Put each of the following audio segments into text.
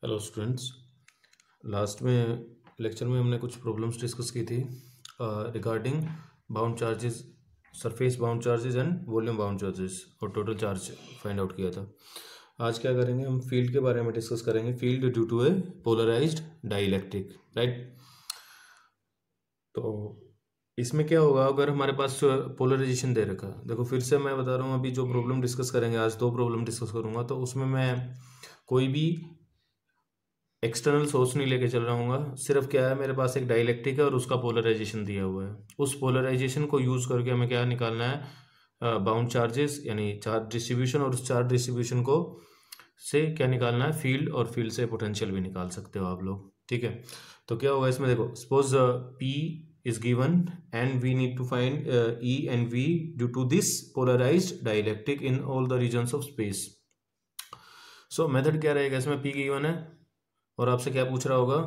Hello students. Last में lecture में हमने कुछ प्रॉब्लम्स डिस्कस की थी regarding bound charges, surface bound charges and volume bound charges, और टोटल चार्ज फाइंड आउट किया था। आज क्या करेंगे, हम फील्ड के बारे में डिस्कस करेंगे। Field due to a polarised dielectric, right. तो इसमें क्या होगा अगर हमारे पास पोलराइजेशन दे रखा है। देखो फिर से मैं बता रहा हूँ, अभी जो प्रॉब्लम डिस्कस करेंगे, आज दो प्रॉब्लम डिस्कस करूँगा, तो उसमें मैं कोई भी एक्सटर्नल सोर्स नहीं लेके चल रहा हूँ। सिर्फ क्या है, मेरे पास एक डाइलेक्ट्रिक है और उसका पोलराइजेशन दिया हुआ है। उस पोलराइजेशन को यूज़ करके हमें क्या निकालना है, बाउंड चार्जेस यानी चार्ज डिस्ट्रीब्यूशन, और उस चार्ज डिस्ट्रीब्यूशन को से क्या निकालना है, फील्ड, और फील्ड से पोटेंशियल भी निकाल सकते हो आप लोग, ठीक है। तो क्या होगा इसमें, देखो suppose P is given and we need to find E and V due to this polarized dielectric in all the regions of space. So method क्या रहेगा इसमें, P given है और आपसे क्या पूछ रहा होगा,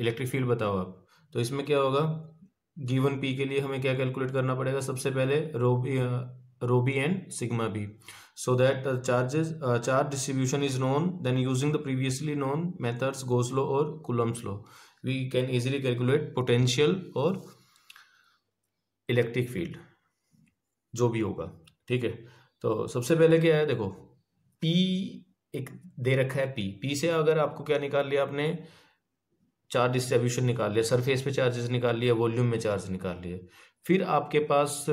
इलेक्ट्रिक फील्ड बताओ आप। तो इसमें क्या होगा, गिवन पी के लिए हमें क्या कैलकुलेट करना पड़ेगा, सबसे पहले rho B and sigma B, so that charge distribution is known, then using the previously known methods Gauss law और Coulomb's law we can easily calculate potential और इलेक्ट्रिक फील्ड जो भी होगा, ठीक है। तो सबसे पहले क्या है, देखो P एक दे रखा है। P से अगर आपको क्या निकाल लिया आपने, चार्ज डिस्ट्रीब्यूशन निकाल लिया, सरफेस पे चार्जेस निकाल लिया, वॉल्यूम में चार्ज निकाल लिए, फिर आपके पास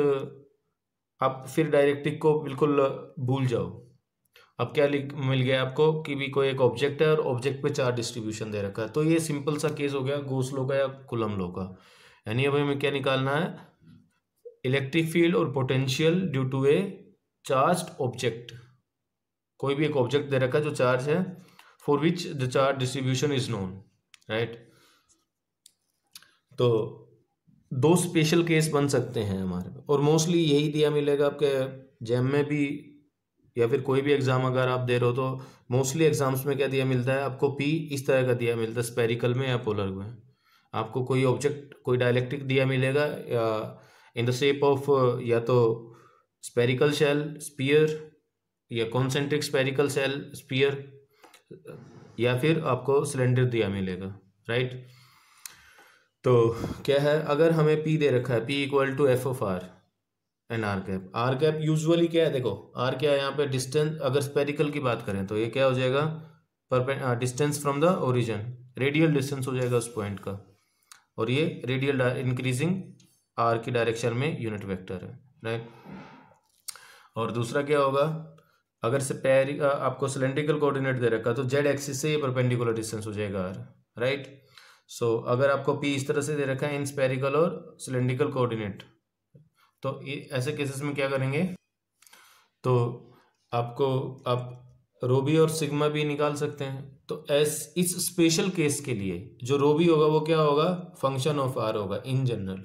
आप फिर डायरेक्ट्रिक को बिल्कुल भूल जाओ। अब क्या मिल गया आपको कि भी कोई एक ऑब्जेक्ट है और ऑब्जेक्ट पे चार्ज डिस्ट्रीब्यूशन दे रखा है। तो ये सिंपल सा केस हो गया गॉस लॉ का या कूलम्ब लॉ का। यानी अब हमें क्या निकालना है, इलेक्ट्रिक फील्ड और potential due to a charged object. कोई भी एक ऑब्जेक्ट दे रखा है जो चार्ज है, for which the charge distribution is known, right. तो दो स्पेशल केस बन सकते हैं हमारे, और मोस्टली यही दिया मिलेगा आपके जैम में भी, या फिर कोई भी एग्जाम अगर आप दे रहे हो तो मोस्टली एग्जाम्स में क्या दिया मिलता है आपको, पी इस तरह का दिया मिलता है, स्पेरिकल में या पोलर में। आपको कोई ऑब्जेक्ट, कोई डायलेक्ट्रिक दिया मिलेगा या इन द शेप ऑफ या तो स्पेरिकल शेल स्पीयर, या कॉन्सेंट्रिक स्पेरिकल शेल स्पीयर, या फिर आपको सिलेंडर दिया मिलेगा, राइट। तो क्या है, अगर हमें P दे रखा है, P equal to F of R and R cap. R cap usually क्या है, देखो आर क्या है यहाँ पे, डिस्टेंस। अगर स्पेरिकल की बात करें तो ये क्या हो जाएगा, distance from the origin, radial distance हो जाएगा उस पॉइंट का, और ये रेडियल इंक्रीजिंग आर की डायरेक्शन में यूनिट वेक्टर है, राइट। और दूसरा क्या होगा, अगर से आपको सिलेंड्रिकल कोऑर्डिनेट दे रखा तो जेड एक्सिस से ये परपेंडिकुलर डिस्टेंस हो जाएगा आर, राइट। सो अगर आपको P इस तरह से दे रखा है इन स्पेरिकल और सिलेंड्रिकल कोऑर्डिनेट, तो ऐसे केसेस में क्या करेंगे, तो आपको आप रो बी और सिग्मा भी निकाल सकते हैं। तो इस स्पेशल केस के लिए जो रो बी होगा वो क्या होगा, फंक्शन ऑफ आर होगा इन जनरल।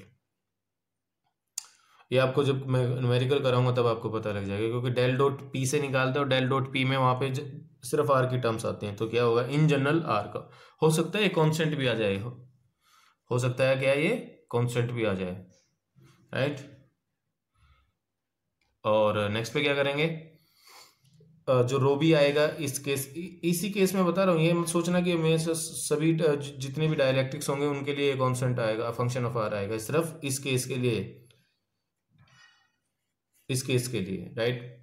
ये आपको जब मैं न्यूमेरिकल कराऊंगा तब आपको पता लग जाएगा, क्योंकि डेल डॉट पी से निकालते हो, डेल डॉट पी में वहां पे सिर्फ आर की टर्म्स आती हैं। तो क्या होगा, इन जनरल आर का हो सकता है ये कांस्टेंट भी आ जाए, हो सकता है क्या ये कांस्टेंट भी आ जाए, राइट। और नेक्स्ट पे क्या करेंगे, जो रो भी आएगा इस केस, इसी केस में बता रहा हूँ, ये मत सोचना कि मैं सभी जितने भी डायलेक्ट्रिक्स होंगे उनके लिए कांस्टेंट आएगा, फंक्शन ऑफ आर आएगा, सिर्फ इस केस के लिए, इस केस के लिए, right.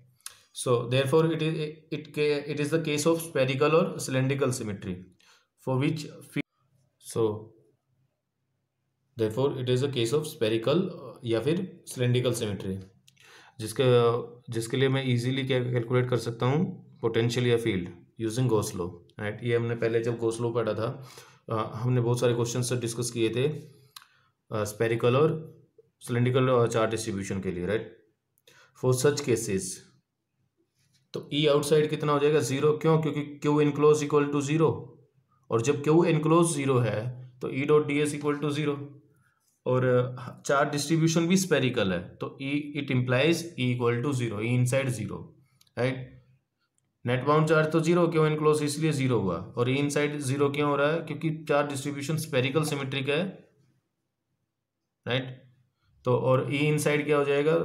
So therefore it is the case of spherical or cylindrical symmetry for which so therefore it is a case of spherical या फिर cylindrical symmetry, जिसके लिए मैं इजीली क्या कैलकुलेट कर सकता हूँ, पोटेंशियल या field using Gauss law, right. ये हमने पहले जब गॉस लॉ पढ़ा था, हमने बहुत सारे क्वेश्चन डिस्कस किए थे स्पेरिकल और सिलेंड्रिकल चार्ज डिस्ट्रीब्यूशन के लिए, राइट। फॉर सच केसेस तो E आउटसाइड कितना हो जाएगा, जीरो। क्यों, क्योंकि Q enclose equal to zero, और जब Q इनक्लोज जीरो है तो E dot D S equal to zero, और चार्ज डिस्ट्रीब्यूशन भी स्पेरिकल है, तो E it implies E equal to zero, E inside zero, right. Net bound charge तो zero, क्यों इनक्लोज इसलिए जीरो हुआ, और E इनसाइड जीरो क्यों हो रहा है, क्योंकि चार्ज डिस्ट्रीब्यूशन स्पेरिकल सिमेट्रिक है, राइट। तो और E इनसाइड क्या हो जाएगा,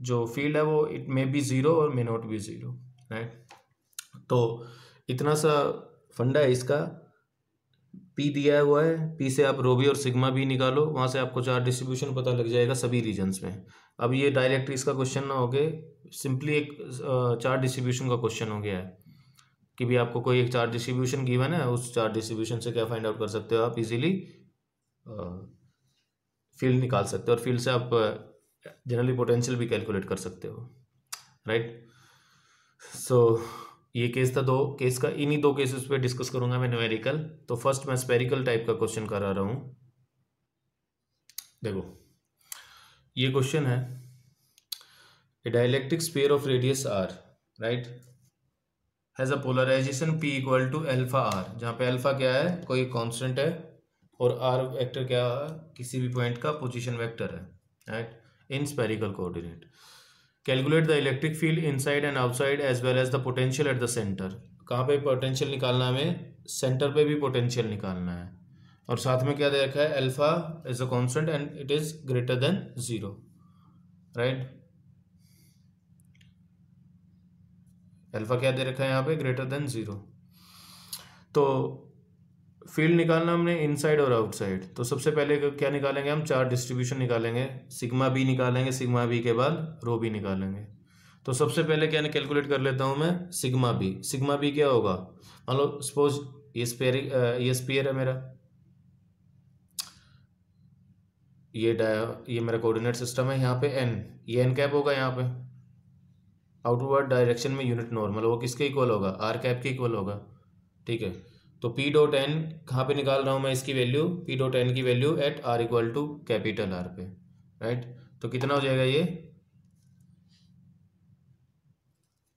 जो फील्ड है वो इट मे बी जीरो और may not be zero, right. तो इतना सा फंडा है इसका, पी दिया हुआ है, पी से आप रो बी और सिग्मा बी निकालो, वहाँ से आपको चार्ज डिस्ट्रीब्यूशन पता लग जाएगा सभी रीजन्स में। अब ये डायरेक्ट इसका क्वेश्चन ना हो के सिंपली एक चार्ज डिस्ट्रीब्यूशन का क्वेश्चन हो गया है कि भी आपको कोई एक चार्ज डिस्ट्रीब्यूशन गिवन है, उस चार्ज डिस्ट्रीब्यूशन से क्या फाइंड आउट कर सकते हो आप इजीली फील्ड निकाल सकते हो, और फील्ड से आप जनरली पोटेंशियल भी कैलकुलेट कर सकते हो, राइट। सो ये केस था, दो केस का, इन्हीं दो केसेस पे डिस्कस करूंगा मैं न्यूमेरिकल। तो फर्स्ट मैं स्पेरिकल टाइप का क्वेश्चन करा रहा हूँ। देखो ये क्वेश्चन है, a dielectric sphere of radius R, right, has a polarisation P equal to alpha R, जहाँ पे अल्फा क्या है, कोई कांस्टेंट है, और आर वेक्टर क्या है, किसी भी पॉइंट का पोजीशन वेक्टर है, right, in spherical coordinate. Calculate the electric field inside and outside as well as the potential at the centre. कहाँ पे पोटेंशियल निकालना है हमें, सेंटर पे भी पोटेंशियल निकालना है, और साथ में क्या दे रखा है, alpha is a constant and it is greater than 0, right. Alpha क्या दे रखा है यहाँ पे, ग्रेटर देन 0। तो फील्ड निकालना हमने इनसाइड और आउटसाइड, तो सबसे पहले क्या निकालेंगे हम, चार्ज डिस्ट्रीब्यूशन निकालेंगे, सिग्मा बी निकालेंगे, सिग्मा बी के बाद रो बी निकालेंगे। तो सबसे पहले क्या कैलकुलेट कर लेता हूँ मैं, सिग्मा बी। सिग्मा बी क्या होगा, मान लो सपोज ये स्फीयर है मेरा, ये मेरा कोऑर्डिनेट सिस्टम है, यहाँ पे एन, ये एन कैप होगा, यहाँ पे आउटवर्ड डायरेक्शन में यूनिट नॉर्मल, वो किसके इक्वल होगा, आर कैप के इक्वल होगा, ठीक है। तो पी डॉट एन कहाँ पे निकाल रहा हूँ मैं इसकी वैल्यू, पी डॉट एन की value at R equal to capital R पे, राइट। तो कितना हो जाएगा ये,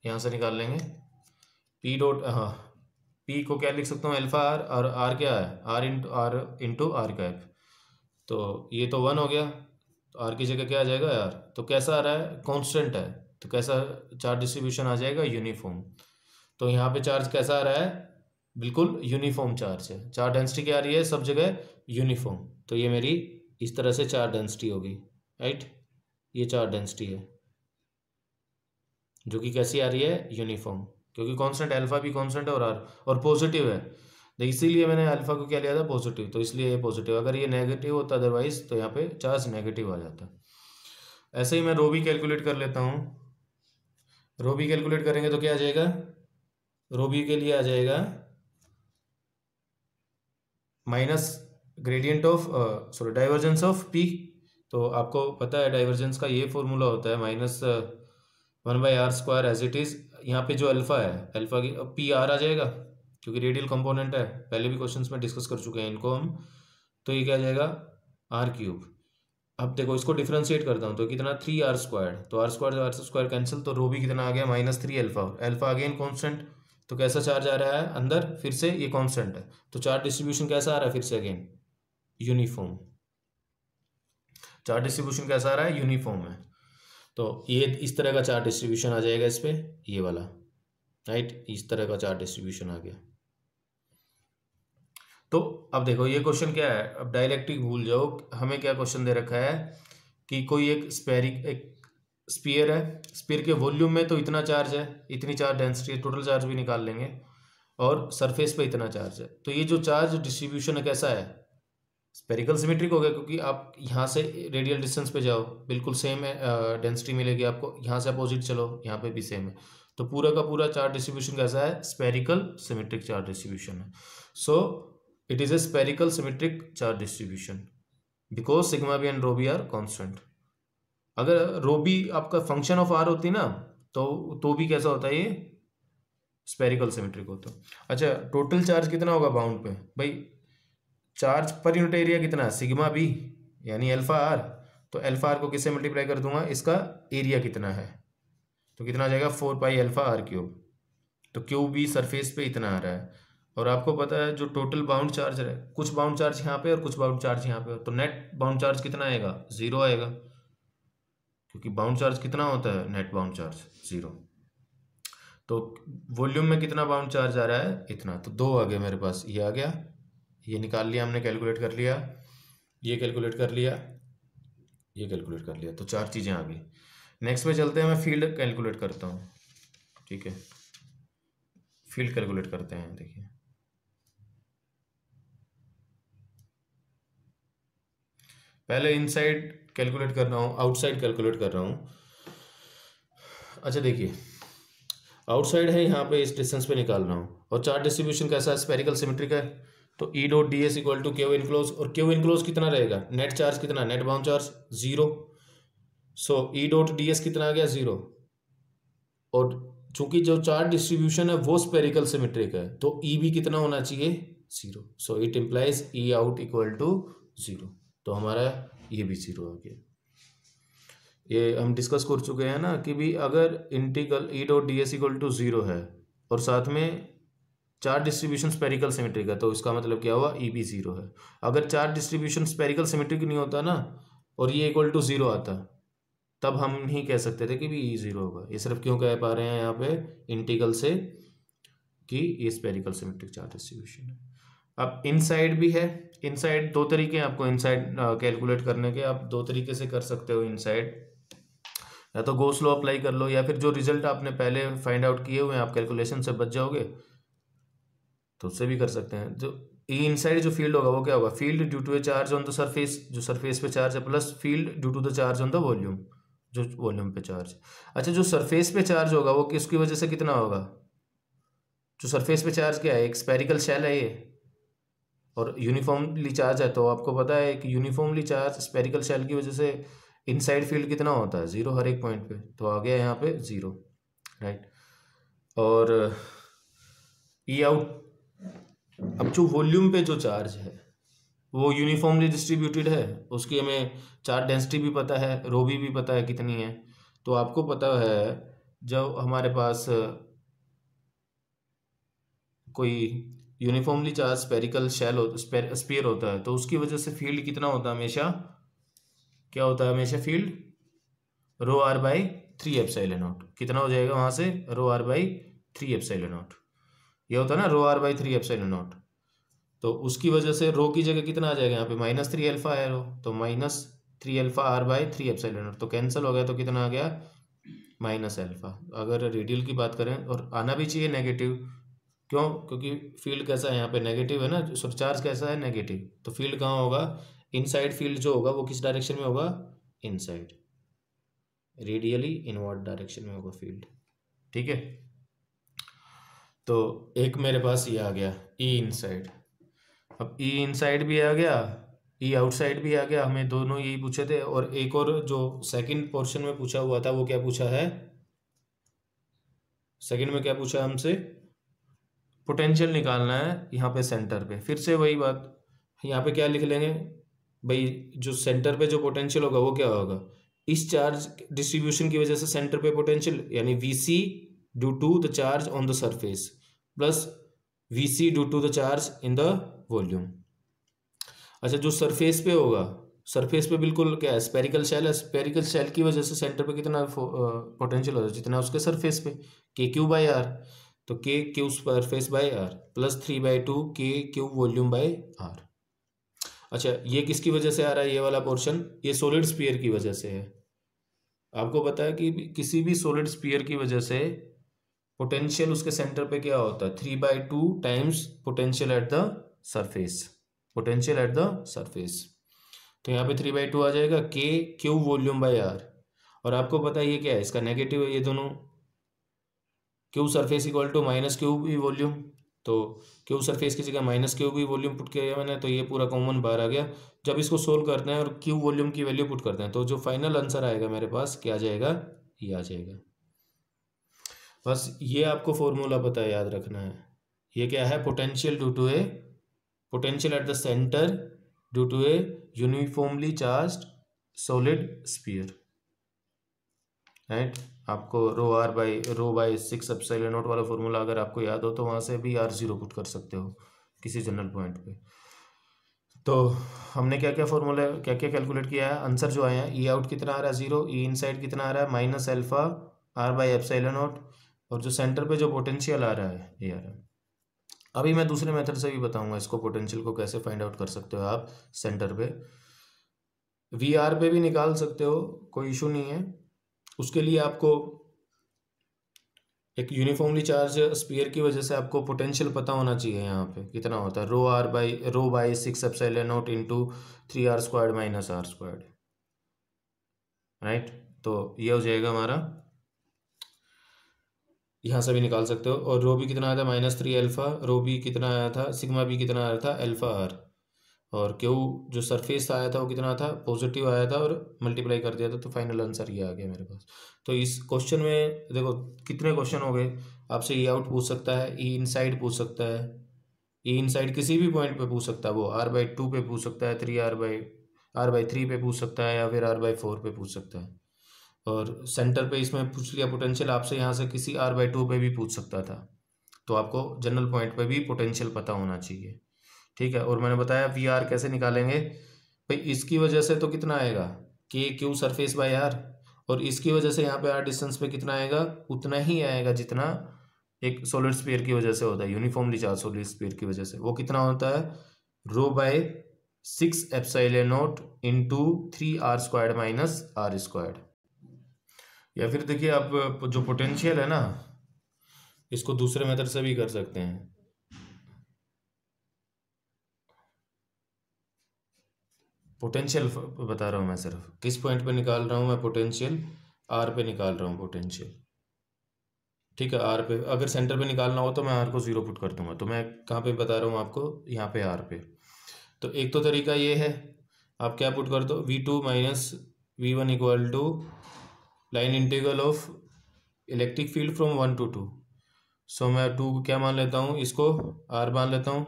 यहाँ से निकाल लेंगे पी डॉट, हाँ, पी को क्या लिख सकता हूँ, अल्फा आर, और आर क्या है, आर इंटू आर कैप। तो ये तो 1 हो गया, तो आर की जगह क्या आ जाएगा यार, तो कैसा आ रहा है, कांस्टेंट है, तो कैसा चार्ज डिस्ट्रीब्यूशन आ जाएगा, यूनिफॉर्म। तो यहाँ पे चार्ज कैसा आ रहा है, बिल्कुल यूनिफॉर्म चार्ज है, चार्ज डेंसिटी क्या आ रही है, सब जगह यूनिफॉर्म। तो ये मेरी इस तरह से चार्ज डेंसिटी होगी, राइट, ये चार्ज डेंसिटी है जो कि कैसी आ रही है, यूनिफॉर्म, क्योंकि कांस्टेंट अल्फा भी कांस्टेंट है और पॉजिटिव है, तो इसीलिए मैंने अल्फा को क्या लिया था, पॉजिटिव, तो इसलिए ये पॉजिटिव। अगर ये नेगेटिव होता अदरवाइज तो यहाँ पे चार्ज नेगेटिव आ जाता। ऐसे ही मैं रो भी कैलकुलेट कर लेता हूँ। रो भी कैलकुलेट करेंगे तो क्या आ जाएगा, रो बी के लिए आ जाएगा minus gradient of sorry divergence of P. तो आपको पता है डाइवर्जेंस का ये फॉर्मूला होता है -1/r² एज इट इज। यहाँ पे जो अल्फा है, अल्फा की पी आर आ जाएगा क्योंकि रेडियल कंपोनेंट है, पहले भी क्वेश्चंस में डिस्कस कर चुके हैं इनको हम। तो ये क्या आ जाएगा, r³। अब देखो इसको डिफ्रेंशिएट करता हूँ तो कितना, 3r², तो r² कैंसिल, तो रो भी कितना आ गया, -3 अल्फा, अल्फा अगेन कॉन्स्टेंट। तो कैसा चार्ज आ रहा है अंदर, फिर से ये कांस्टेंट है, तो चार्ज डिस्ट्रीब्यूशन कैसा आ रहा है, फिर से अगेन यूनिफॉर्म। चार्ज डिस्ट्रीब्यूशन कैसा आ रहा है, यूनिफॉर्म है। तो ये इस तरह का चार्ज डिस्ट्रीब्यूशन आ जाएगा इस पे, ये वाला, राइट, इस तरह का चार्ज डिस्ट्रीब्यूशन आ गया। तो अब देखो ये क्वेश्चन क्या है, अब डाइलेक्ट्रिक भूल जाओ, हमें क्या क्वेश्चन दे रखा है कि कोई एक स्फीयर है, स्फीयर के वॉल्यूम में तो इतना चार्ज है, इतनी चार्ज डेंसिटी है, टोटल चार्ज भी निकाल लेंगे, और सरफेस पे इतना चार्ज है। तो ये जो चार्ज डिस्ट्रीब्यूशन है कैसा है, स्पेरिकल सिमेट्रिक हो गया, क्योंकि आप यहाँ से रेडियल डिस्टेंस पे जाओ बिल्कुल सेम डेंसिटी मिलेगी आपको, यहाँ से अपोजिट चलो यहाँ पे भी सेम है। तो पूरा का पूरा चार्ज डिस्ट्रीब्यूशन कैसा है, स्पेरिकल सिमेट्रिक चार्ज डिस्ट्रीब्यूशन है। So it is a spherical symmetric charge distribution because sigma B and rho B are constant. अगर रो बी आपका फंक्शन ऑफ आर होती ना, तो भी कैसा होता है, ये स्पेरिकल सिमेट्रिक होता। अच्छा, टोटल चार्ज कितना होगा बाउंड पे, भाई चार्ज पर यूनिट एरिया कितना है, सिग्मा बी यानी अल्फा आर, तो अल्फा आर को किससे मल्टीप्लाई कर दूंगा, इसका एरिया कितना है, तो कितना आ जाएगा, 4πα r³। तो क्यू बी सरफेस पे इतना आ रहा है, और आपको पता है जो टोटल बाउंड चार्ज है, कुछ बाउंड चार्ज यहाँ पे और कुछ बाउंड चार्ज यहाँ पे, तो नेट बाउंड चार्ज कितना आएगा, 0 आएगा, क्योंकि बाउंड चार्ज कितना होता है, नेट बाउंड चार्ज 0। तो वॉल्यूम में कितना बाउंड चार्ज आ रहा है, इतना, तो 2 आ गया मेरे पास, ये आ गया, ये निकाल लिया हमने, कैलकुलेट कर लिया, ये कैलकुलेट कर लिया, ये कैलकुलेट कर लिया, तो 4 चीज़ें आ गई। नेक्स्ट में चलते हैं, मैं फील्ड कैलकुलेट करता हूँ, ठीक है, फील्ड कैलकुलेट करते हैं। देखिए पहले इनसाइड कैलकुलेट कर रहा हूँ, आउटसाइड कैलकुलेट कर रहा हूँ। अच्छा देखिए, आउटसाइड है यहाँ पे, इस डिस्टेंस पे निकाल रहा हूँ, और चार्ज डिस्ट्रीब्यूशन कैसा है, स्पेरिकल सिमेट्रिक है। तो E dot D S equal to Q enclose, और क्यू इनक्लोज कितना रहेगा, नेट चार्ज कितना, net bound charge 0। So E dot D S कितना आ गया, 0। और चूंकि जो चार्ज डिस्ट्रीब्यूशन है वो स्पेरिकल सिमेट्रिक है, तो ई भी कितना होना चाहिए, 0। So it implies E out equal to 0। तो हमारा ये भी 0 आ गया। ये हम डिस्कस कर चुके हैं ना कि भी अगर integral E dot D S equal to 0 है और साथ में चार्ज डिस्ट्रीब्यूशन स्पेरिकल सिमेट्रिक है, तो इसका मतलब क्या हुआ, ई भी 0 है। अगर चार्ज डिस्ट्रीब्यूशन स्पेरिकल सिमेट्रिक नहीं होता ना और ये इक्वल टू 0 आता, तब हम नहीं कह सकते थे कि भी ई 0 होगा। ये सिर्फ क्यों कह पा रहे हैं यहाँ पे इंटीग्रल से कि ये स्पेरिकल सिमेट्रिक चार्ज डिस्ट्रीब्यूशन है। अब इनसाइड भी है, इनसाइड दो तरीके हैं आपको इनसाइड कैलकुलेट करने के, आप दो तरीके से कर सकते हो इनसाइड। या तो गोस लॉ अप्लाई कर लो, या फिर जो रिजल्ट आपने पहले फाइंड आउट किए हुए हैं आप कैलकुलेशन से बच जाओगे, तो उससे भी कर सकते हैं। जो ई इनसाइड जो फील्ड होगा वो क्या होगा, field due to a charge on the surface, जो सरफेस पे चार्ज है, plus field due to the charge on the volume, जो वॉल्यूम पे चार्ज। अच्छा, जो सरफेस पे चार्ज होगा वो किसकी वजह से कितना होगा, जो सरफेस पे चार्ज क्या है, एक स्पेरिकल शेल है ये, और यूनिफॉर्मली चार्ज है। तो आपको पता है कि यूनिफॉर्मली चार्ज स्पेरिकल शेल की वजह से इनसाइड फील्ड कितना होता है, 0 हर एक पॉइंट पे। तो आ गया यहाँ पे 0, राइट। और ई आउट, अब जो वॉल्यूम पे जो चार्ज है वो यूनिफॉर्मली डिस्ट्रीब्यूटेड है, उसकी हमें चार्ज डेंसिटी भी पता है, रो भी पता है कितनी है। तो आपको पता है जब हमारे पास कोई uniformly charge spherical shell sphere होता है, तो उसकी वजह से फील्ड कितना होता है हमेशा, क्या होता है हमेशा, field rho R by 3 epsilon naught. कितना हो जाएगा वहाँ से, rho R by 3 epsilon naught. ये होता है ना rho R by 3 epsilon naught. तो उसकी वजह से रो की जगह कितना आ जाएगा यहाँ पे, -3 अल्फा है रो, तो -3 alpha R by 3 epsilon naught. तो कैंसिल हो गया, तो कितना आ गया, -अल्फा। अगर रेडियल की बात करें, और आना भी चाहिए नेगेटिव, क्यों, क्योंकि फील्ड कैसा है यहाँ पे, नेगेटिव है ना, चार्ज कैसा है, नेगेटिव। तो फील्ड कहाँ होगा, इनसाइड फील्ड जो होगा वो किस डायरेक्शन में होगा, इनसाइड, रेडियली इनवर्ड डायरेक्शन में होगा फील्ड, ठीक है। तो एक मेरे पास ये आ गया ई इनसाइड। अब ई इनसाइड भी आ गया, ई आउटसाइड भी आ गया, हमें दोनों यही पूछे थे। और एक और जो सेकंड पोर्शन में पूछा हुआ था वो क्या पूछा है, सेकंड में क्या पूछा हमसे, पोटेंशियल निकालना है यहाँ पे सेंटर पे। फिर से वही बात, यहाँ पे क्या लिख लेंगे भाई, जो सेंटर पे जो पोटेंशियल होगा वो क्या होगा, इस चार्ज डिस्ट्रीब्यूशन की वजह से सेंटर पे पोटेंशियल, यानी VC due to the charge on the surface plus VC due to the charge in the volume. अच्छा, जो सरफेस पे होगा, सरफेस पे बिल्कुल क्या है, स्पेरिकल शेल है, स्पेरिकल शेल की वजह से सेंटर पे कितना पोटेंशियल होता है, जितना उसके सरफेस पे, के क्यू बाई आर। तो K Q surface by R plus 3/2 K Q volume by are. अच्छा, ये किसकी वजह से आ रहा है, ये वाला पोर्शन, ये सॉलिड स्फीयर की वजह से है। आपको पता है कि किसी भी सॉलिड स्फीयर की वजह से पोटेंशियल उसके सेंटर पे क्या होता है, 3/2 times potential at the surface, potential at the surface. तो यहाँ पे 3/2 आ जाएगा के क्यू वॉल्यूम बाई आर। और आपको पता है ये क्या है, इसका नेगेटिव है ये दोनों, Q surface equal to minus Q B volume. तो क्यू सरफेस की जगह minus Q B volume put किया मैंने, तो ये पूरा कॉमन बाहर आ गया। जब इसको सोल्व करते हैं और क्यू वॉल्यूम की वैल्यू पुट करते हैं, तो जो फाइनल आंसर आएगा मेरे पास क्या आ जाएगा, ये आ जाएगा। बस ये आपको फॉर्मूला पता है, याद रखना है। ये क्या है, potential due to a, potential at the centre due to a uniformly charged solid sphere, right. आपको रो बाई 6 एप्सिलॉन नॉट वाला फॉर्मूला अगर आपको याद हो तो वहाँ से भी R0 पुट कर सकते हो किसी जनरल पॉइंट पे। तो हमने क्या क्या फॉर्मूला, क्या क्या कैलकुलेट किया है, आंसर जो आया है, ई आउट कितना आ रहा है 0, ई इनसाइड कितना आ रहा है -alpha R by epsilon naught, और जो सेंटर पे जो पोटेंशियल आ रहा है ये आ रहा है। अभी मैं दूसरे मेथड से भी बताऊंगा इसको, पोटेंशियल को कैसे फाइंड आउट कर सकते हो आप सेंटर पे, VR पे भी निकाल सकते हो, कोई इशू नहीं है। उसके लिए आपको एक यूनिफॉर्मली चार्ज स्फीयर की वजह से आपको पोटेंशियल पता होना चाहिए यहाँ पे कितना होता है, rho by 6 epsilon naught into 3r² minus r², right. तो ये हो जाएगा हमारा, यहाँ से भी निकाल सकते हो। और रो भी कितना आया था -3 अल्फा, रो भी कितना आया था, सिग्मा भी कितना आया था अल्फा आर, और क्यू जो सरफेस आया था वो कितना था, पॉजिटिव आया था, और मल्टीप्लाई कर दिया था, तो फाइनल आंसर ये आ गया मेरे पास। तो इस क्वेश्चन में देखो कितने क्वेश्चन हो गए, आपसे ई आउट पूछ सकता है, ई इनसाइड पूछ सकता है, ई इनसाइड किसी भी पॉइंट पे पूछ सकता है, वो r/2 पे पूछ सकता है, r/3 पे पूछ सकता है, या फिर r/4 पे पूछ सकता है। और सेंटर पे इसमें पूछ लिया पोटेंशियल आपसे, यहाँ से किसी r/2 पे भी पूछ सकता था। तो आपको जनरल पॉइंट पे भी पोटेंशियल पता होना चाहिए, ठीक है। और मैंने बताया वी आर कैसे निकालेंगे भाई, इसकी वजह से तो कितना आएगा, के क्यू सरफेस बाय आर, और इसकी वजह से यहाँ पे आर डिस्टेंस पे कितना आएगा, उतना ही आएगा जितना एक सॉलिड स्फीयर की वजह से होता है, यूनिफॉर्मली चार्ज सॉलिड स्फीयर की वजह से। वो कितना होता है, rho epsilon naught into 3r² minus r²। या फिर देखिए आप जो पोटेंशियल है ना, इसको दूसरे मेथड से भी कर सकते हैं। पोटेंशियल बता रहा हूँ मैं, सिर्फ किस पॉइंट पे निकाल रहा हूँ मैं पोटेंशियल, आर पे निकाल रहा हूँ पोटेंशियल, ठीक है। आर पे अगर सेंटर पे निकालना हो तो मैं आर को 0 पुट कर दूंगा, तो मैं कहाँ पे बता रहा हूँ आपको, यहाँ पे आर पे। तो एक तो तरीका ये है, आप क्या पुट कर दो, v2 minus v1 equal to line integral of electric field from 1 to 2। So मैं 2 को क्या मान लेता हूँ, इसको r मान लेता हूँ,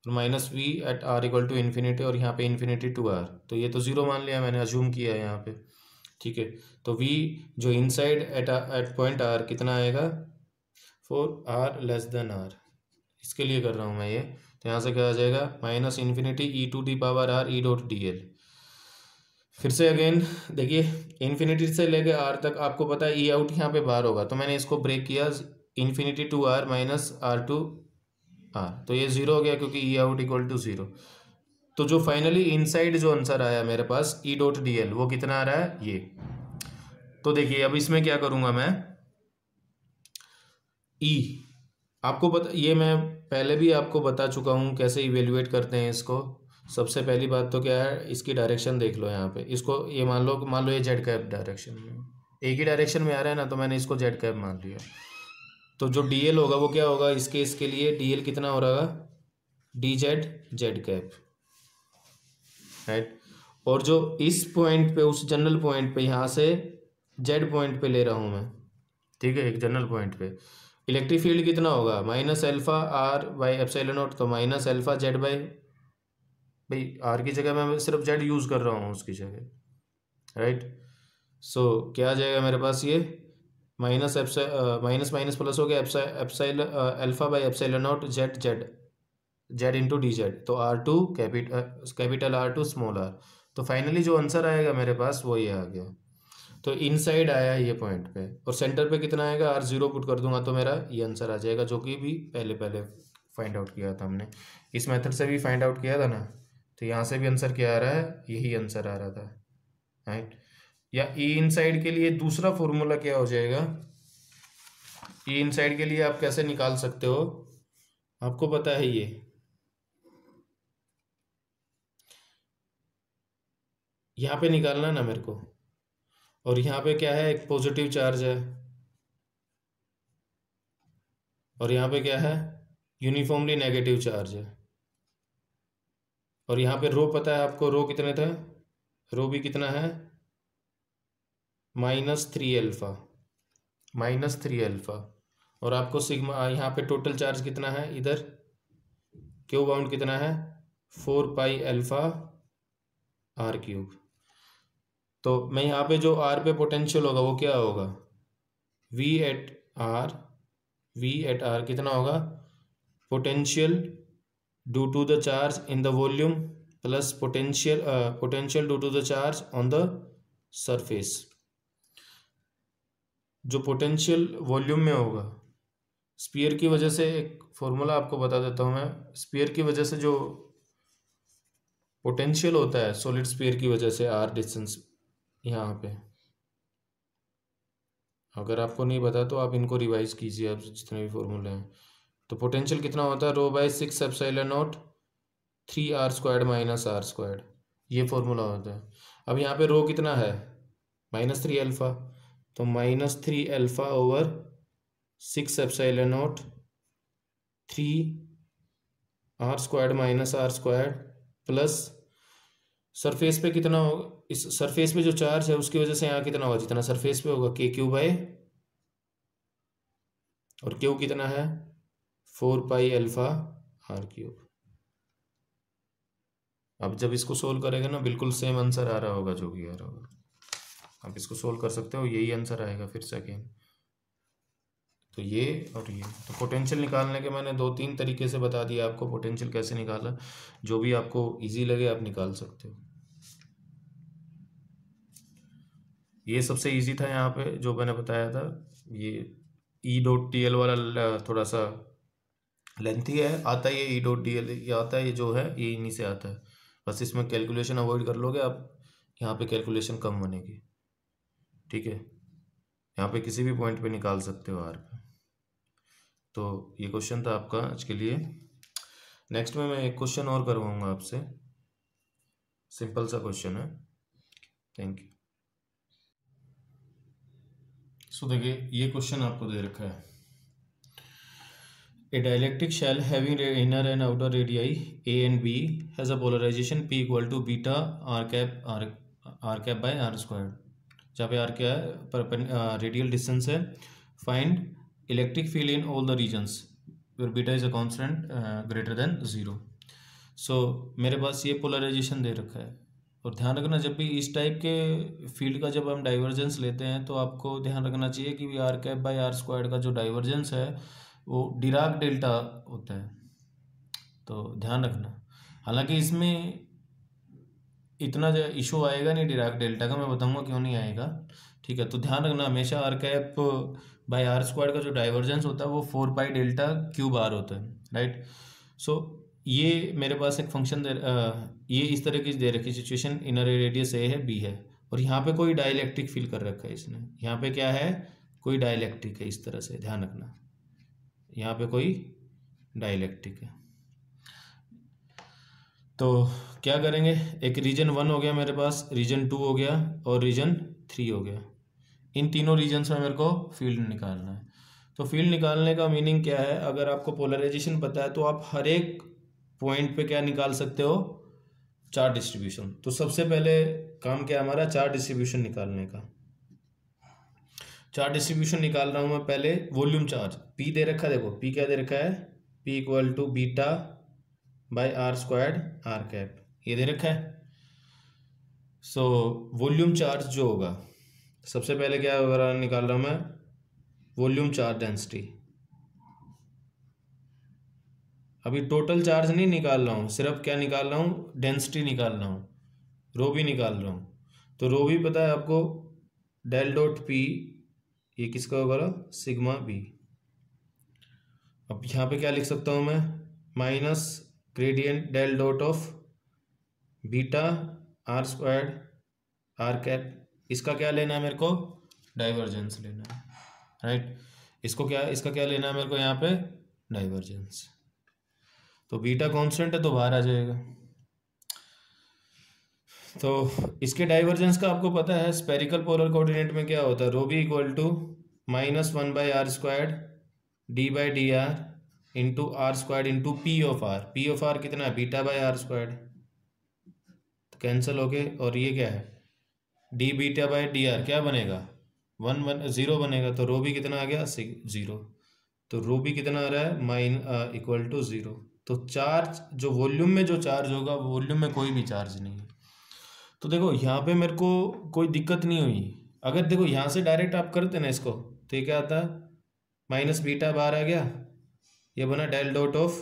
और minus V at r equal to infinity, और यहाँ पे इन्फिनिटी टू r, तो ये तो 0 मान लिया मैंने, अज्यूम किया है यहाँ पे, ठीक है। तो v जो इनसाइड एट पॉइंट r कितना आएगा, for r less than r, इसके लिए कर रहा हूँ मैं ये। तो यहाँ से क्या आ जाएगा, -∞e⁻r e.dl। फिर से अगेन देखिए, इन्फिनिटी से लेके r तक आपको पता है ई आउट यहाँ पे बाहर होगा, तो मैंने इसको ब्रेक किया infinity to r minus r to r, तो ये 0 हो गया क्योंकि ई आउट इक्वल टू 0। तो जो फाइनली इनसाइड जो आंसर आया मेरे पास E.dl, वो कितना आ रहा है ये। तो देखिए अब इसमें क्या करूँगा मैं, ई आपको पता, ये मैं पहले भी आपको बता चुका हूँ कैसे इवेल्युएट करते हैं इसको। सबसे पहली बात तो क्या है, इसकी डायरेक्शन देख लो यहाँ पे, इसको ये मान लो ये जेड कैप डायरेक्शन में, एक ही डायरेक्शन में आ रहा है ना, तो मैंने इसको जेड कैप मान लिया। तो जो डीएल होगा वो क्या होगा, इसके लिए डीएल कितना हो रहा है, जेड कैप, राइट। और जो इस पॉइंट पे, उस जनरल पॉइंट पे, यहाँ से जेड पॉइंट पे ले रहा हूँ मैं, ठीक है, एक जनरल पॉइंट पे इलेक्ट्रिक फील्ड कितना होगा, -α/r/ε0, तो -α/z भाई आर की जगह मैं सिर्फ जेड यूज़ कर रहा हूँ उसकी जगह, राइट। सो क्या आ जाएगा मेरे पास, ये माइनस माइनस प्लस हो गया, α/ε0 जेड इंटू डी जेड, तो R2 capital R2 small r। तो फाइनली जो आंसर आएगा मेरे पास वो ये आ गया। तो इनसाइड आया ये पॉइंट पे, और सेंटर पे कितना आएगा, R0 पुट कर दूंगा तो मेरा ये आंसर आ जाएगा, जो कि भी पहले फाइंड आउट किया था हमने, इस मेथड से भी फाइंड आउट किया था ना। तो यहाँ से भी आंसर क्या आ रहा है, यही आंसर आ रहा था, राइट। या ई इनसाइड के लिए दूसरा फॉर्मूला क्या हो जाएगा, ई इनसाइड के लिए आप कैसे निकाल सकते हो, आपको पता है ये, यहाँ पे निकालना ना मेरे को, और यहाँ पे क्या है, एक पॉजिटिव चार्ज है, और यहाँ पे क्या है, यूनिफॉर्मली नेगेटिव चार्ज है। और यहाँ पे रो पता है आपको, रो कितने थे, रो भी कितना है, -3 अल्फा, -3 अल्फा। और आपको सिग्मा, यहाँ पे टोटल चार्ज कितना है, इधर क्यू बाउंड कितना है, 4πα r³। तो मैं यहाँ पे जो r पे पोटेंशियल होगा वो क्या होगा, v एट r कितना होगा, potential due to the charge in the volume plus potential due to the charge on the surface. जो पोटेंशियल वॉल्यूम में होगा स्पीयर की वजह से, एक फॉर्मूला आपको बता देता हूँ मैं, स्पीयर की वजह से जो पोटेंशियल होता है सॉलिड स्पीयर की वजह से, आर डिस्टेंस यहाँ पे, अगर आपको नहीं पता तो आप इनको रिवाइज कीजिए, आप जितने भी फॉर्मूले हैं। तो पोटेंशियल कितना होता है, rho by 6 epsilon naught 3r² minus r², ये फॉर्मूला होता है। अब यहाँ पे रो कितना है, -3 अल्फ़ा, तो -3 alpha over 6 epsilon naught 3r² minus r² plus surface पे कितना होगा, इस सरफेस पे जो चार्ज है उसकी वजह से यहाँ कितना होगा, जितना सरफेस पे होगा k³ और क्यू कितना है 4πα r³। अब जब इसको सोल्व करेगा ना, बिल्कुल सेम आंसर आ रहा होगा जो भी आ रहा होगा। आप इसको सोल्व कर सकते हो, यही आंसर आएगा फिर सेकेंड। तो ये और ये, तो पोटेंशियल निकालने के मैंने 2-3 तरीके से बता दिया आपको, पोटेंशियल कैसे निकाला, जो भी आपको इजी लगे आप निकाल सकते हो। ये सबसे इजी था यहाँ पे जो मैंने बताया था। ये E.dl वाला थोड़ा सा लेंथी है, आता है ये E.dl, ये आता है, ये जो है ये इन्हीं से आता है। बस इसमें कैलकुलेशन अवॉइड कर लोगे आप, यहाँ पे कैलकुलेशन कम बनेगी, ठीक है। यहाँ पे किसी भी पॉइंट पे निकाल सकते हो आर पे। तो ये क्वेश्चन था आपका आज के लिए। नेक्स्ट में मैं एक क्वेश्चन और करवाऊंगा आपसे, सिंपल सा क्वेश्चन है। Thank you. सो देखिए ये क्वेश्चन आपको दे रखा है, A dielectric shell having inner and outer radii A and B has a polarization P equal to beta r cap by r², जहाँ पे r क्या है, रेडियल डिस्टेंस है। Find electric field in all the regions where beta is a constant greater than 0। So मेरे पास ये polarisation दे रखा है, और ध्यान रखना जब भी इस टाइप के फील्ड का जब हम डाइवर्जेंस लेते हैं तो आपको ध्यान रखना चाहिए कि r कैप बाई r² का जो डाइवर्जेंस है वो डिराक डेल्टा होता है, तो ध्यान रखना। हालांकि इसमें इतना जो इशू आएगा नहीं डिराक डेल्टा का, मैं बताऊंगा क्यों नहीं आएगा, ठीक है। तो ध्यान रखना हमेशा r कैप बाई r² का जो डाइवर्जेंस होता है वो 4π∆Q⁻r होता है, राइट। सो ये मेरे पास एक फंक्शन ये इस तरह की दे रखी सिचुएशन, इनर रेडियस A है, B है, और यहाँ पे कोई डाइलेक्ट्रिक फील कर रखा है इसने, यहाँ पे क्या है, कोई डाइलेक्ट्रिक है, इस तरह से ध्यान रखना, यहाँ पे कोई डाइलेक्ट्रिक है। तो क्या करेंगे, एक रीजन 1 हो गया मेरे पास, रीजन 2 हो गया और रीजन 3 हो गया। इन तीनों रीजन्स में मेरे को फील्ड निकालना है। तो फील्ड निकालने का मीनिंग क्या है, अगर आपको पोलराइजेशन पता है तो आप हर एक पॉइंट पे क्या निकाल सकते हो, चार्ज डिस्ट्रीब्यूशन। तो सबसे पहले काम क्या हमारा, चार्ज डिस्ट्रीब्यूशन निकालने का। चार्ज डिस्ट्रीब्यूशन निकाल रहा हूँ मैं पहले, वॉल्यूम चार्ज P दे रखा है, देखो P क्या दे रखा है, P equal to beta by r² r cap, ये दे रखा है। सो वॉल्यूम चार्ज जो होगा, सबसे पहले क्या होगा, निकाल रहा हूँ मैं वॉल्यूम चार्ज डेंसिटी। अभी टोटल चार्ज नहीं निकाल रहा हूँ, सिर्फ क्या निकाल रहा हूँ, डेंसिटी निकाल रहा हूँ, रो भी निकाल रहा हूँ। तो रो भी पता है आपको, डेल डॉट P ये किसका होगा, सिग्मा B। अब यहाँ पे क्या लिख सकता हूँ मैं, minus gradient del dot of beta r² r cap, इसका क्या लेना है मेरे को, डाइवर्जेंस लेना है, राइट। इसको क्या, इसका क्या लेना है मेरे को यहाँ पे, डाइवर्जेंस। तो बीटा कांस्टेंट है तो बाहर आ जाएगा। तो इसके डाइवर्जेंस का आपको पता है, स्पेरिकल पोलर कोऑर्डिनेट में क्या होता है, rho B equal to -1/r² d/dr into r² into P of r कितना है, बीटा बाई r², तो कैंसिल हो गए, और ये क्या है, d बीटा बाई dr क्या बनेगा, 0 बनेगा। तो रो भी कितना आ गया, 0। तो रो भी कितना आ रहा है, इक्वल टू 0। तो चार्ज जो वॉल्यूम में जो चार्ज होगा, वॉल्यूम में कोई भी चार्ज नहीं है। तो देखो यहाँ पे मेरे को कोई दिक्कत नहीं हुई। अगर देखो यहाँ से डायरेक्ट आप करते ना इसको, तो ये क्या आता है, माइनस बीटा बाहर आ गया, ये बना del dot of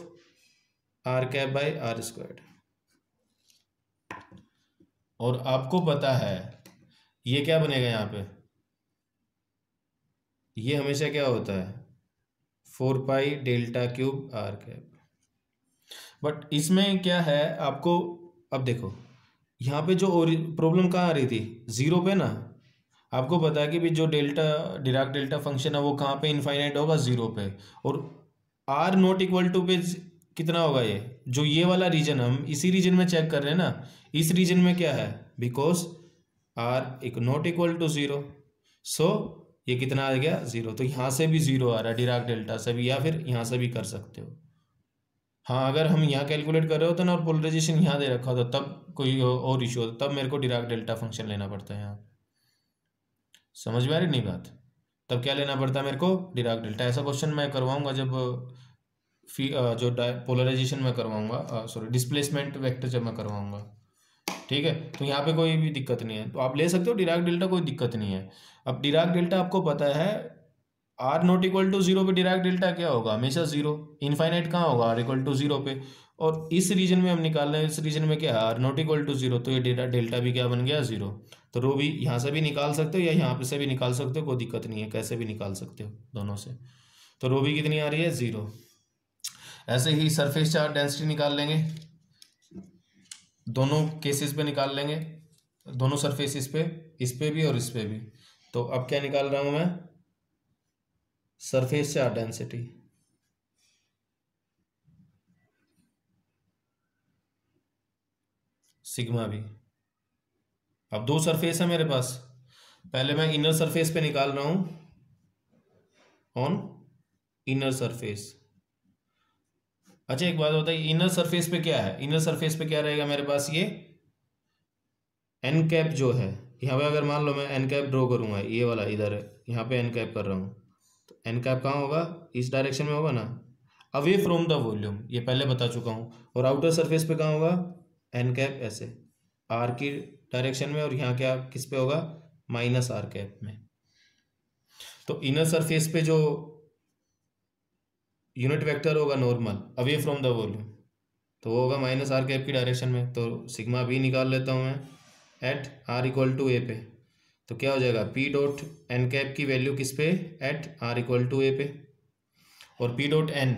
r cap by r²। और आपको पता है ये क्या बनेगा यहाँ पे, ये हमेशा क्या होता है, 4π∆Q r कैप। बट इसमें क्या है आपको, अब देखो यहाँ पे जो प्रॉब्लम कहाँ आ रही थी, 0 पे ना, आपको पता है कि भी जो डेल्टा डिराक डेल्टा फंक्शन है वो कहाँ पे इनफाइनाइट होगा, जीरो पे। और आर नॉट इक्वल टू पे कितना होगा, ये जो ये वाला रीजन हम इसी रीजन में चेक कर रहे हैं ना, इस रीजन में क्या है, बिकॉज आर एक नॉट इक्वल टू जीरो, सो ये कितना आ गया, जीरो। तो यहाँ से भी जीरो आ रहा है डिराक डेल्टा से भी, या फिर यहाँ से भी कर सकते हो। हाँ, अगर हम यहाँ कैलकुलेट कर रहे होते ना और पोलराइजेशन यहाँ दे रखा होता तब कोई और इशू होता, तब मेरे को डिराक डेल्टा फंक्शन लेना पड़ता है यहाँ। समझ में आ रही नहीं बात? तब क्या लेना पड़ता है मेरे को, डिराक डेल्टा। ऐसा क्वेश्चन मैं करवाऊंगा जब जो पोलराइजेशन में करवाऊंगा, सॉरी डिस्प्लेसमेंट वेक्टर जब मैं करवाऊंगा, ठीक है। तो यहाँ पे कोई भी दिक्कत नहीं है, तो आप ले सकते हो डिराक डेल्टा, कोई दिक्कत नहीं है। अब डिराक डेल्टा आपको पता है, R not equal to zero पे डिराक डेल्टा क्या होगा, हमेशा जीरो। इनफाइनाइट कहाँ होगा, आर इक्वल टू जीरो पे। और इस रीजन में हम निकाल रहे हैं, इस रीजन में क्या है, R not equal to zero, तो ये डेल्टा भी क्या बन गया, जीरो। तो रो भी यहाँ से भी निकाल सकते हो या यहाँ पे से भी निकाल सकते हो, कोई दिक्कत नहीं है, कैसे भी निकाल सकते हो दोनों से। तो रो भी कितनी आ रही है, जीरो। ऐसे ही सरफेस चार्ज डेंसिटी निकाल लेंगे, दोनों केसेस पे निकाल लेंगे, दोनों सरफेसिस पे, इस पे भी और इस पे भी। तो अब क्या निकाल रहा हूं मैं, सरफेस चार्ज डेंसिटी, सिग्मा भी। अब दो सरफेस है मेरे पास, पहले मैं इनर सरफेस पे निकाल रहा हूं, ऑन इनर सरफेस। अच्छा एक बात बताइए, इनर सरफेस पे क्या है, इनर सरफेस पे क्या रहेगा मेरे पास, ये एन कैप जो है, यहाँ पे अगर मान लो मैं एन कैप ड्रॉ करूंगा, ये वाला इधर है, यहाँ पे एन कैप कर रहा हूँ, तो एन कैप कहाँ होगा, इस डायरेक्शन में होगा ना, अवे फ्रॉम द वॉल्यूम, ये पहले बता चुका हूँ। और आउटर सरफेस पे कहाँ होगा, एन कैप ऐसे आर की डायरेक्शन में, और यहाँ क्या किस पे होगा, माइनस आर कैप में। तो इनर सरफेस पे जो यूनिट वेक्टर होगा normal away from the volume, तो वो होगा माइनस आर कैप की डायरेक्शन में। तो सिग्मा बी निकाल लेता हूँ मैं एट आर इक्वल टू ए पे, तो क्या हो जाएगा, पी डॉट एन कैप की वैल्यू किस पे, एट आर इक्वल टू ए पे। और पी डॉट एन,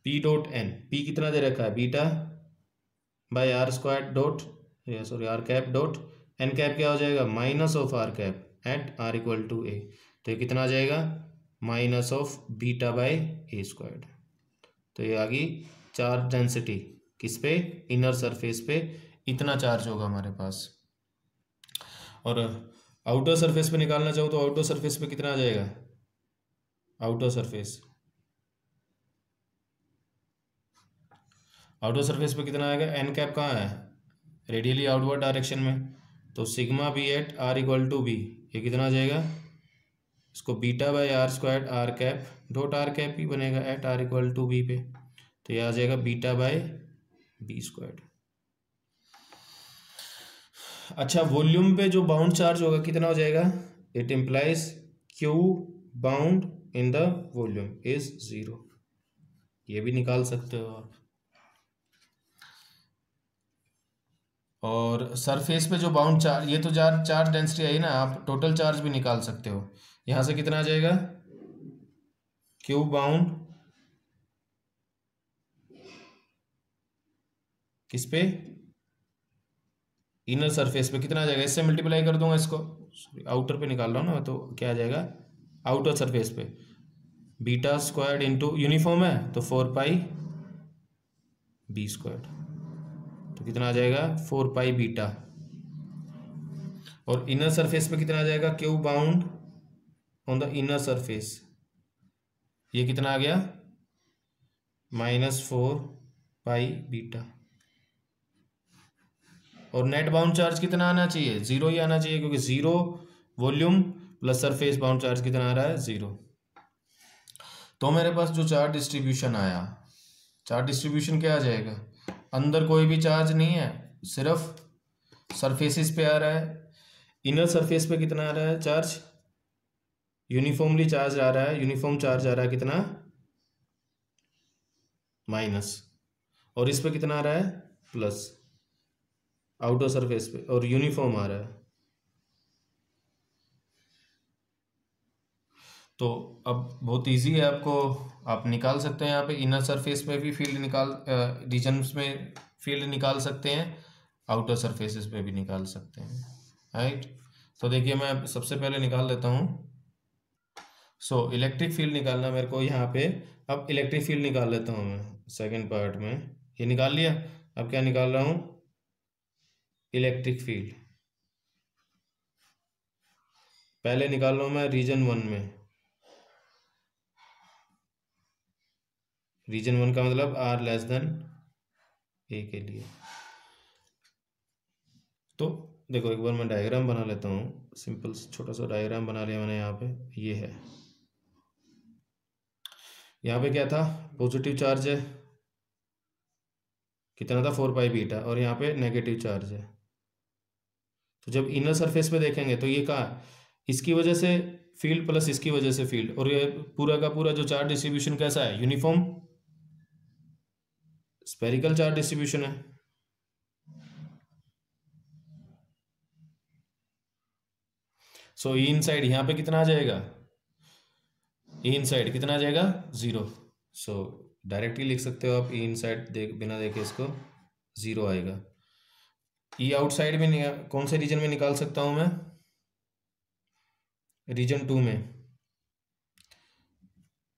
पी कितना दे रखा है, beta by R square dot, sorry R cap dot N cap क्या हो जाएगा, minus of R cap at R equal to A. तो ये कितना आ जाएगा, minus of beta by A square. तो ये आ गई चार्ज डेंसिटी किस पे, इनर सरफेस पे, इतना चार्ज होगा हमारे पास। और आउटर सरफेस पे निकालना चाहूँ तो आउटर सरफेस पे कितना आ जाएगा, आउटर सरफेस पे कितना आएगा, एन कैप कहाँ है, रेडियली आउटवर्ड डायरेक्शन में, तो sigma B at R equal to B, ये कितना आ जाएगा, इसको beta by R square R cap dot R cap ही बनेगा at R equal to B पे, तो ये आ जाएगा बीटा बाय बी स्क्वायर। अच्छा, वॉल्यूम पे जो बाउंड चार्ज होगा कितना हो जाएगा, it implies Q bound in the volume is zero, ये भी निकाल सकते हो आप। और सरफेस पे जो बाउंड चार्ज, ये तो चार्ज डेंसिटी आई ना, आप टोटल चार्ज भी निकाल सकते हो। यहां से कितना आ जाएगा, क्यू बाउंड किस पे, इनर सरफेस पे, कितना आ जाएगा, इससे मल्टीप्लाई कर दूंगा इसको, सॉरी आउटर पे निकाल रहा हूँ ना, तो क्या आ जाएगा, आउटर सरफेस पे बीटा स्क्वायर्ड इंटू यूनिफॉर्म है तो 4 पाई बी स्क्वायर्ड, तो कितना आ जाएगा 4 पाई बीटा। और इनर सरफेस पे कितना आ जाएगा, Q bound on the inner surface, ये कितना आ गया, -4 पाई बीटा। और नेट बाउंड चार्ज कितना आना चाहिए, जीरो ही आना चाहिए, क्योंकि zero volume plus surface bound charge कितना आ रहा है, जीरो। तो मेरे पास जो चार्ज डिस्ट्रीब्यूशन आया, चार्ज डिस्ट्रीब्यूशन क्या आ जाएगा, अंदर कोई भी चार्ज नहीं है, सिर्फ सरफेसिस पे आ रहा है। इनर सरफेस पे कितना आ रहा है चार्ज, यूनिफॉर्मली चार्ज आ रहा है, यूनिफॉर्म चार्ज आ रहा है कितना, माइनस। और इस पे कितना आ रहा है, प्लस, आउटर सरफेस पे, और यूनिफॉर्म आ रहा है। तो अब बहुत इजी है, आपको आप निकाल सकते हैं यहाँ पे, इनर सरफेस में भी फील्ड निकाल, रीजन्स में फील्ड निकाल सकते हैं, आउटर सरफेसेस पे भी निकाल सकते हैं, राइट। तो देखिए मैं सबसे पहले निकाल देता हूँ। सो इलेक्ट्रिक फील्ड निकालना मेरे को यहाँ पे। अब इलेक्ट्रिक फील्ड निकाल लेता हूँ मैं सेकेंड पार्ट में। ये निकाल लिया। अब क्या निकाल रहा हूँ? Electric field. पहले निकाल रहा हूँ मैं रीजन 1 में। रीजन 1 का मतलब R लेस देन ए के लिए। तो देखो एक बार मैं डायग्राम बना लेता हूँ। सिंपल छोटा सा डायग्राम बना लिया मैंने यहाँ पे। ये है, यहाँ पे क्या था? पॉजिटिव चार्ज है, कितना था? 4 पाई बीटा। और यहाँ पे नेगेटिव चार्ज है। तो जब इनर सरफेस पे देखेंगे तो ये कहाँ है? इसकी वजह से फील्ड प्लस इसकी वजह से फील्ड, और ये पूरा का पूरा जो चार्ज डिस्ट्रीब्यूशन कैसा है? यूनिफॉर्म स्पेरिकल चार्ज डिस्ट्रीब्यूशन है। सो ई इन साइड यहाँ पे कितना आ जाएगा? ई इन साइड कितना आ जाएगा? 0। सो डायरेक्टली लिख सकते हो आप, ई इन साइड बिना देखे इसको 0 आएगा। ई आउटसाइड में कौन से रीजन में निकाल सकता हूं मैं? रीजन 2 में।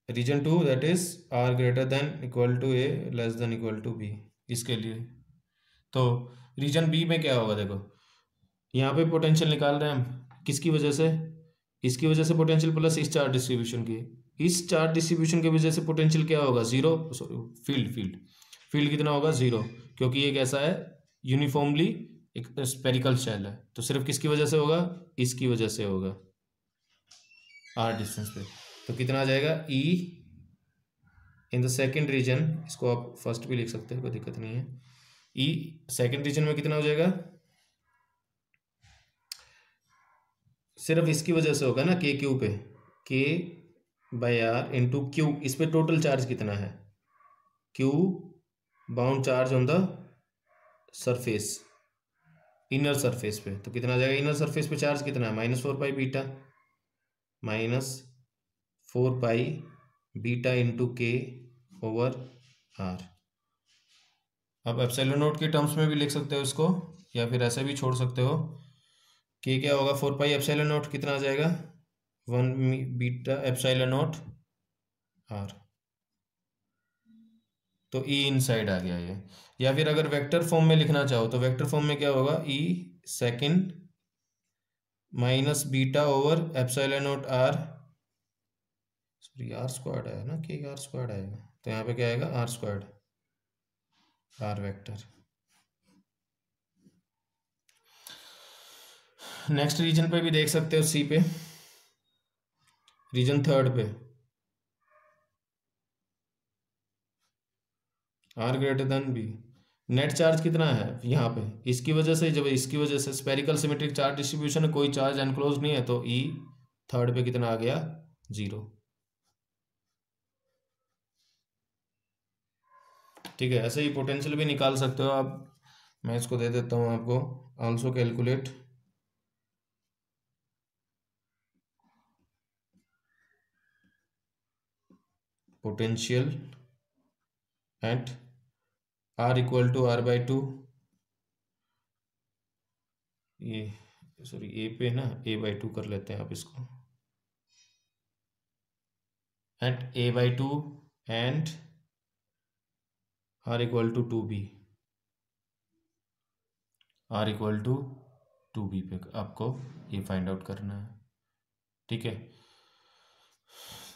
Region 2 that is R greater than equal to A less than equal to B, इसके लिए। तो रीजन बी में क्या होगा? देखो यहाँ पे पोटेंशियल निकाल रहे हैं हम, किसकी वजह से? इसकी वजह से पोटेंशियल प्लस इस चार्ज डिस्ट्रीब्यूशन की। इस चार्ज डिस्ट्रीब्यूशन की वजह से पोटेंशियल क्या होगा? 0। सॉरी, फील्ड फील्ड फील्ड कितना होगा? 0, क्योंकि ये कैसा है? यूनिफॉर्मली एक स्पेरिकल शेल है। तो सिर्फ किसकी वजह से होगा? इसकी वजह से होगा, आर डिस्टेंस पे। तो कितना आ जाएगा? ई इन द सेकेंड रीजन, इसको आप फर्स्ट भी लिख सकते हो, कोई दिक्कत नहीं है। ई सेकेंड रीजन में कितना हो जाएगा? सिर्फ इसकी वजह से होगा ना, के क्यू पे, के बाई आर इंटू क्यू। इस पे टोटल चार्ज कितना है? Q bound charge on the surface, inner surface पे। तो कितना आ जाएगा? इनर सरफेस पे चार्ज कितना है? -4 पाई बीटा, -4 पाई बीटा इंटू के ओवर आर। अब एप्सिलॉन नोट के टर्म्स में भी लिख सकते हो इसको, या फिर ऐसे भी छोड़ सकते हो। के क्या होगा? 4 पाई एप्सिलॉन नोट कितना आ जाएगा? 1 बीटा एप्सिलॉन नोट आर। तो ई इनसाइड आ गया ये। या फिर अगर वेक्टर फॉर्म में लिखना चाहो तो वेक्टर फॉर्म में क्या होगा? E second minus beta over epsilon naught R, sorry R squared है ना, के आर स्क्वायर्ड आएगा। तो यहाँ पे क्या आएगा? R squared, R vector. Next region पे भी देख सकते हो, सी पे, रीजन 3 पे, R greater than B. Net charge कितना है यहाँ पे? इसकी वजह से, जब इसकी वजह से स्पेरिकल सिमेट्रिक चार्ज डिस्ट्रीब्यूशन है, कोई चार्ज एनक्लोज नहीं है, तो ई थर्ड पे कितना आ गया? 0। ठीक है, ऐसे ही पोटेंशियल भी निकाल सकते हो आप। मैं इसको दे देता हूँ आपको, also calculate potential at R equal to R/2। ये सॉरी ए पे ना A/2 कर लेते हैं आप इसको, at A/2 and R equal to 2B। R equal to 2B पे आपको ये फाइंड आउट करना है। ठीक है,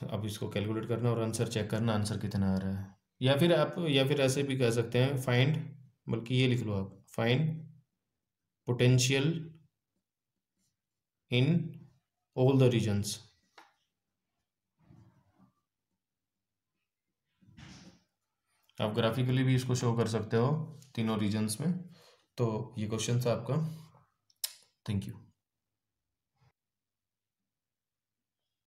अब इसको कैलकुलेट करना और आंसर चेक करना, आंसर कितना आ रहा है। या फिर आप, या फिर ऐसे भी कह सकते हैं फाइंड, बल्कि ये लिख लो आप, find potential in all the regions. आप ग्राफिकली भी इसको शो कर सकते हो तीनों रीजन्स में। तो ये क्वेश्चन था आपका। Thank you.